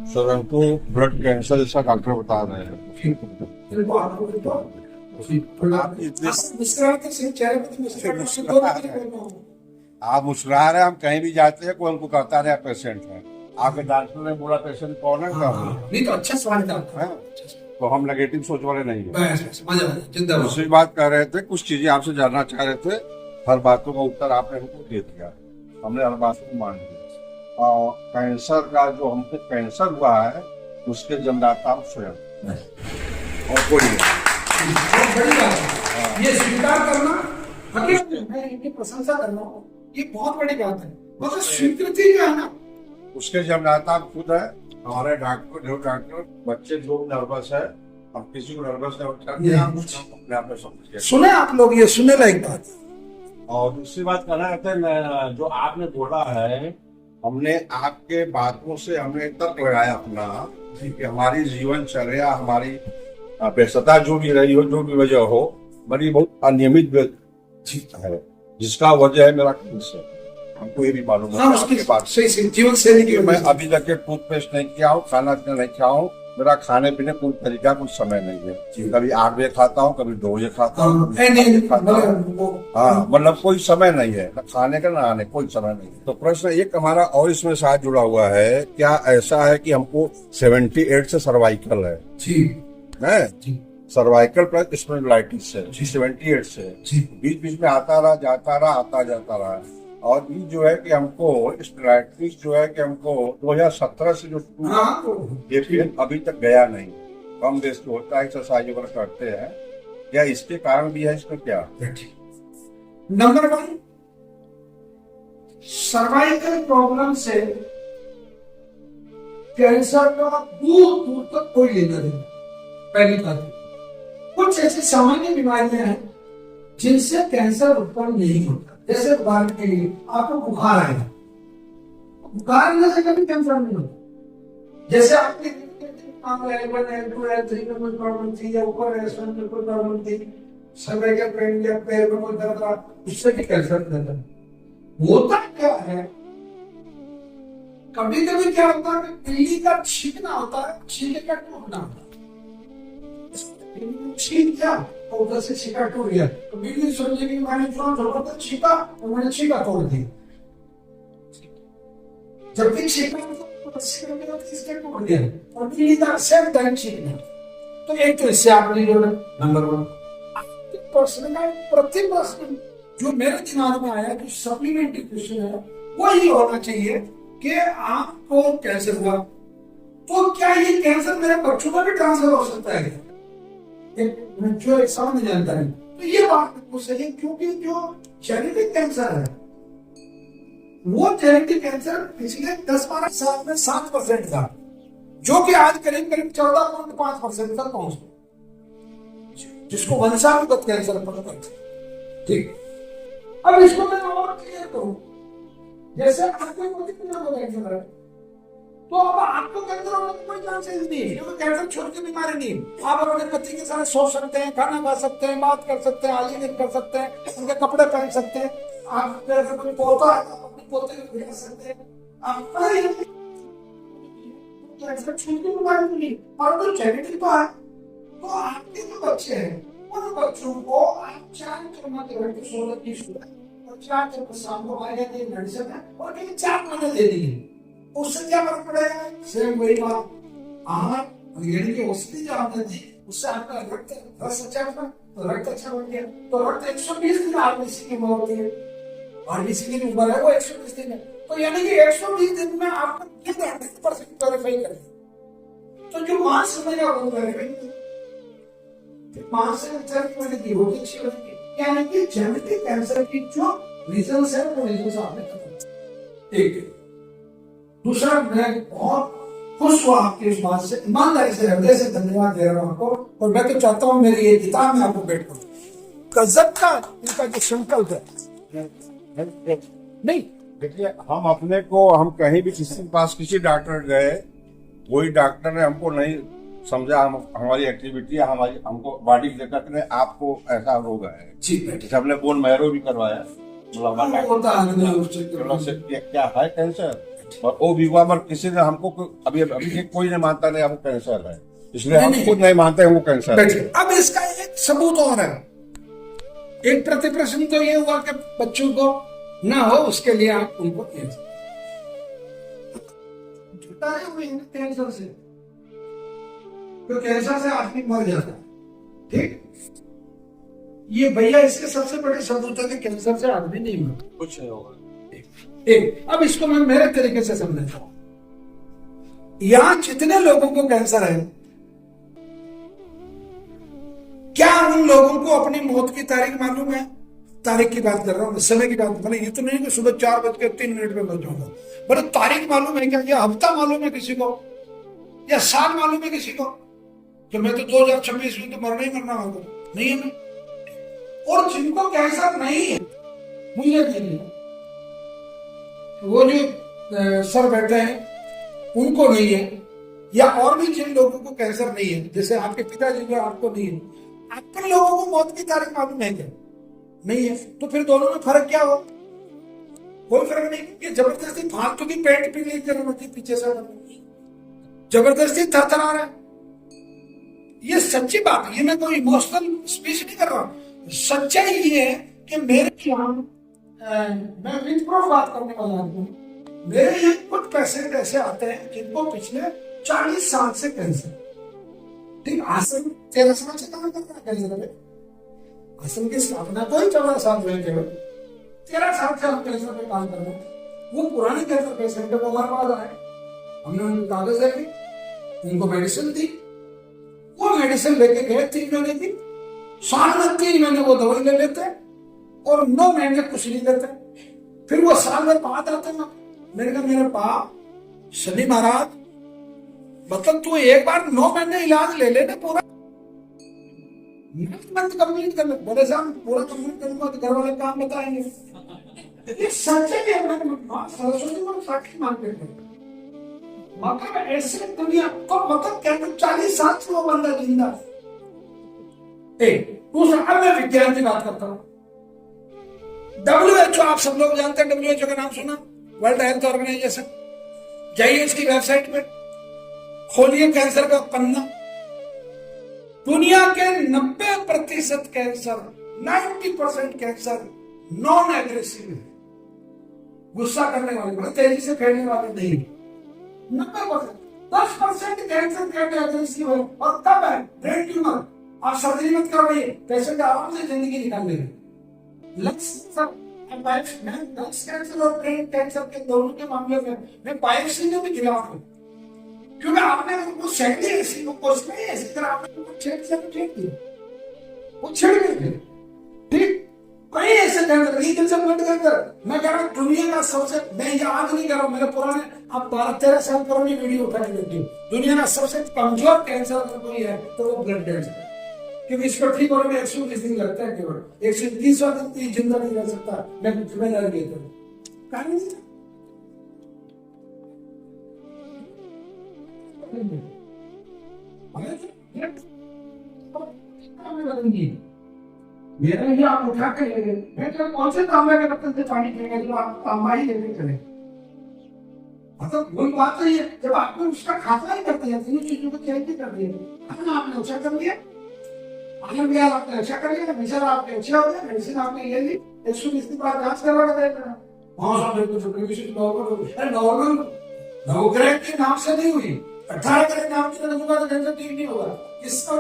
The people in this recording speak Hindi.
सर हमको ब्लड कैंसर जैसा डॉक्टर बता रहे हैं। आप मुस्कुरा रहे हैं, हम कहीं भी जाते हैं कोई हमको कहता रहे पेशेंट है। आपके डॉक्टर ने बोला पेशेंट कौन है नहीं तो अच्छा सवाल था। तो हम नेगेटिव सोच वाले नहीं है। है दूसरी बात कह रहे थे, कुछ चीजें आपसे जानना चाह रहे थे, हर बातों का उत्तर आपने हमको दे दिया, हमने हर बात को मान लिया। और कैंसर का जो हमको कैंसर हुआ है उसके जन्मदाता हम स्वयं और कोई नहीं। बहुत बड़ी बात है ये स्वीकार करना, मैं इनकी प्रशंसा कर रहा हूँ, ये बहुत बड़ी बात है। मतलब स्वीकृति जो है ना, उसके जन्मदाता खुद है। हमारे डॉक्टर बच्चे लोग नर्वस है, हम किसी को नर्वस नहीं करते, हम अपने आप में समझ। सुने आप लोग, ये सुनने लायक बात। और दूसरी बात करना है, जो आपने बोला है, हमने आपके बातों से हमने तर्क लगाया अपना कि हमारी जीवनचर्या, हमारी व्यस्तता जो भी रही हो, जो भी वजह हो, बड़ी बहुत अनियमित है, जिसका वजह है मेरा कैंसर। हमको ये भी मालूम है आपके बात सही जीवन शैली की। मैं अभी तक टूथपेस्ट नहीं किया हूँ, खाना पीना नहीं खाया हूँ, मेरा खाने पीने कोई तरीका कुछ समय नहीं है। कभी 8 बजे खाता हूँ, कभी 2 बजे खाता हूँ, हाँ, मतलब कोई समय नहीं है, न खाने का न आने कोई समय नहीं है। तो प्रश्न एक हमारा और इसमें साथ जुड़ा हुआ है, क्या ऐसा है कि हमको 78 से सर्वाइकल है सर्वाइकल प्लस स्पॉन्डिलाइटिस है 78 से, बीच बीच में आता रहा जाता रहा, आता जाता रहा। और ये जो है कि हमको स्पॉन्डिलाइटिस जो है कि हमको 2017 से जो ये फिर अभी तक गया नहीं, कम देश में होता है, एक्सरसाइज वगैरह करते हैं, क्या इसके कारण भी है? इसमें क्या? नंबर 1, सर्वाइकल प्रॉब्लम से कैंसर का दूर दूर तक कोई लेना देना। पहली बात, कुछ ऐसी सामान्य बीमारियां हैं जिनसे कैंसर उत्पन्न नहीं होता। जैसे उदाहरण के लिए आपको बुखार आएगा, बुखार आने से कभी कैंसर नहीं होता। जैसे आपके L1, L2, L3 में कोई प्रॉब्लम थी, या ऊपर S1 में कोई प्रॉब्लम थी, सर्वाइकल पेन या पैर में कोई दर्द रहा, उससे भी कैंसर होता क्या है? कभी कभी क्या होता है कि पीली का छींकना होता है, छींके का टूटना होता है। छींक क्या तो उधर से छींका टूट गया, तो बिल्ली समझे कि मैंने जो छींका तो मैंने छींका तोड़ दी। जब भी छींका तो टूट गया, और बिल्ली का सेम टाइम छींकना। तो एक तो इससे आपने जो नंबर 1 प्रश्न का प्रति प्रश्न जो मेरे दिमाग में आया कि सप्लीमेंट्री क्वेश्चन है, वो ये होना चाहिए कि आपको कैंसर हुआ तो क्या ये कैंसर मेरे बच्चों में भी ट्रांसफर हो सकता है? जो एक सामान्य जानकारी, तो ये बात बिल्कुल सही है, क्योंकि जो जेनेटिक कैंसर है वो जेनेटिक कैंसर पिछले 10-12 साल में 7% था, जो कि आज करीब 14.5% तक पहुंच गया, जिसको वंशानुगत कैंसर पता है। ठीक, अब इसको मैं और क्लियर करूं, जैसे आपको कैंसर है तो अब आपको कैंसर होने की कोई चांसेस नहीं है, क्योंकि कैंसर छोटी की बीमारी नहीं। आप अपने पति के साथ सो सकते हैं, खाना खा सकते हैं, बात कर सकते हैं, आलिंगन कर सकते हैं, उनके कपड़े पहन सकते हैं, आप जैसे कोई पोता है आप अपने पोते को भिजा सकते हैं। आप कैंसर छोटी की बीमारी नहीं, और तो जेनेटिक तो है, तो आपके जो बच्चे हैं उन बच्चों को आप 4 महीने 16 और 4 शाम को मेडिसिन है और 4 महीने दे दीजिए, उससे क्या फर्क पड़ेगा? सेम वही बात, आप यानी कि औषधि जो आपने दी उससे आपका रक्त अच्छा था, तो रक्त अच्छा बन गया, तो रक्त 120 दिन आरबीसी की उम्र होती है, आरबीसी की उम्र है वो 120 दिन है, तो यानी कि 120 दिन में आपका 100% क्वालिफाई कर दिया। तो जो मास बनेगा वो क्वालिफाई, मास से रिजल्ट मैंने दी होगी अच्छी बनेगी, यानी कि जेनेटिक कैंसर की जो रीजंस है वो रीजंस आपने खत्म। एक दूसरा, मैं बहुत खुश हुआ आपकी इस बात से, ईमानदारी से हृदय से धन्यवाद दे रहा हूँ आपको, और मैं तो चाहता हूँ मेरी ये किताब में आपको भेंट करूँ। गजब का इनका जो संकल्प है। नहीं देखिए, हम अपने को, हम कहीं भी किसी के पास किसी डॉक्टर गए, कोई डॉक्टर ने हमको नहीं समझा, हमारी एक्टिविटी, हमारी हमको बॉडी देखकर आपको ऐसा रोग है। जैसे हमने बोन मैरो भी करवाया, मतलब क्या है कैंसर, और वो भी हुआ मगर किसी ने हमको अभी अभी कोई नहीं मानता नहीं आपको कैंसर है, इसलिए हम नहीं। खुद नहीं मानते हैं वो कैंसर है। बैठिए। अब इसका एक सबूत और है। एक प्रतिप्रश्न तो ये हुआ कि बच्चों को ना हो उसके लिए आप उनको जुटाए हुए हैं कैंसर से, तो कैंसर से आदमी मर जाता है। ठीक, ये भैया इसके सबसे बड़े सबूत है कि कैंसर से आदमी नहीं मरता, कुछ नहीं होगा। एक अब इसको मैं मेरे तरीके से समझता हूं। यहां जितने लोगों को कैंसर है, क्या उन लोगों को अपनी मौत की तारीख मालूम है? तारीख की बात कर रहा हूं, समय की बात, मतलब ये तो नहीं कि सुबह 4:03 पे मर जाऊंगा, बट तारीख मालूम है क्या? या हफ्ता मालूम है किसी को, या साल मालूम है किसी को? तो मैं तो 2026 में तो मरना ही मरना होगा, नहीं है मैं। और जिनको कैंसर नहीं है, मुझे नहीं, वो जो सर बैठे हैं उनको नहीं है, या और भी जिन लोगों को कैंसर नहीं है, जैसे आपके पिताजी को आपको नहीं है, आपके लोगों को मौत की तारीख मालूम है क्या? नहीं है। तो फिर दोनों में फर्क क्या हो? कोई फर्क नहीं, कि जबरदस्ती फालतू की पेट पी ली जरूरत पीछे से जबरदस्ती थरथरा रहा है। ये सच्ची बात है, ये मैं कोई इमोशनल स्पीच नहीं कर रहा हूं। सच्चाई ये है कि मेरे मैं विद प्रूफ बात करने वाला हूं। मेरे यहाँ कुछ पेशेंट ऐसे आते हैं जिनको पिछले 40 साल से कैंसर, ठीक, आसन 13 साल से काम कर रहा है कैंसर में, आसन की स्थापना तो ही 14 साल हुए, केवल 13 साल से हम कैंसर पे काम कर रहे हैं। वो पुराने कैंसर पेशेंट को हमारे पास आए, हमने उनको कागज दे दी, उनको मेडिसिन दी, वो मेडिसिन लेके गए 3 महीने की, साल में 3 महीने वो दवाई ले लेते और 9 महीने कुछ नहीं लेते। फिर वो साल में बाद आते हैं, मैंने कहा मेरे पाप शनि महाराज, मतलब तू एक बार 9 महीने इलाज ले लेना पूरा मंथ कंप्लीट कर ले, बड़े साहब पूरा कंप्लीट करूंगा तो घर वाले काम बताएंगे। ये सच्चे में सरस्वती को साक्षी मानते हैं, मतलब ऐसे दुनिया को, मतलब कहते 40 साल से वो बंदा जिंदा। दूसरा, अब मैं विज्ञान की बात करता हूं। WHO आप सब लोग जानते हैं, WHO का नाम सुना, वर्ल्ड हेल्थ ऑर्गेनाइजेशन। जाइए इसकी वेबसाइट पे, खोलिए कैंसर का पन्ना। दुनिया के 90% कैंसर, 90% कैंसर नॉन एग्रेसिव है, गुस्सा करने वाले, बड़े तेजी से फैलने वाले नहीं। 90%, 10% कैंसर के एग्रेसिव है, और कब है? Brain tumour. आप सर्जरी मत करवाइए, पेशेंट आराम से जिंदगी निकाल लेंगे। लंग्स कैंसर और ब्रेन कैंसर के दोनों के मामले में मैं बायोप्सी में भी खिलाफ हूं, क्योंकि आपने उनको सैंडी ऐसी पोस्ट में ऐसी तरह आपने उनको छेड़ दिया, वो छिड़ गए। ठीक, कई ऐसे कैंसर, रीजन से ब्लड कैंसर, मैं कह रहा हूं दुनिया का सबसे, मैं याद नहीं कर रहा हूं, मेरे पुराने अब 12-13 साल पुरानी वीडियो उठाने लगी, दुनिया का सबसे कमजोर कैंसर अगर कोई है तो वो ब्लड कैंसर है, क्योंकि इसको ठीक होने में 120 दिन लगता है, केवल 130 दिन जिंदा नहीं रह सकता। मैं जिम्मेदारी लेता हूँ, मेरा ही आप उठा के ले गए, मैं तो कौन से तांबे के बर्तन से पानी पीएंगे जो आप तांबा ही लेके चले। मतलब वही बात तो ये, जब आपने उसका खाता ही करते हैं, तीनों चीजों को चेंज कर दिया, आपने अच्छा कर लिया, आयुर्वेद आपने अच्छा कर लिया, मिशन आपने अच्छा हो गया, मेडिसिन आपने ले ली, 120 दिन बाद जांच करवा के देना। हाँ साहब बिल्कुल सुप्रीमेशन नॉर्मल हो गई। अरे नॉर्मल नवग्रह के नाम से नहीं हुई, 18 ग्रह नाम की नजर का तो कैंसर ठीक नहीं होगा। इसका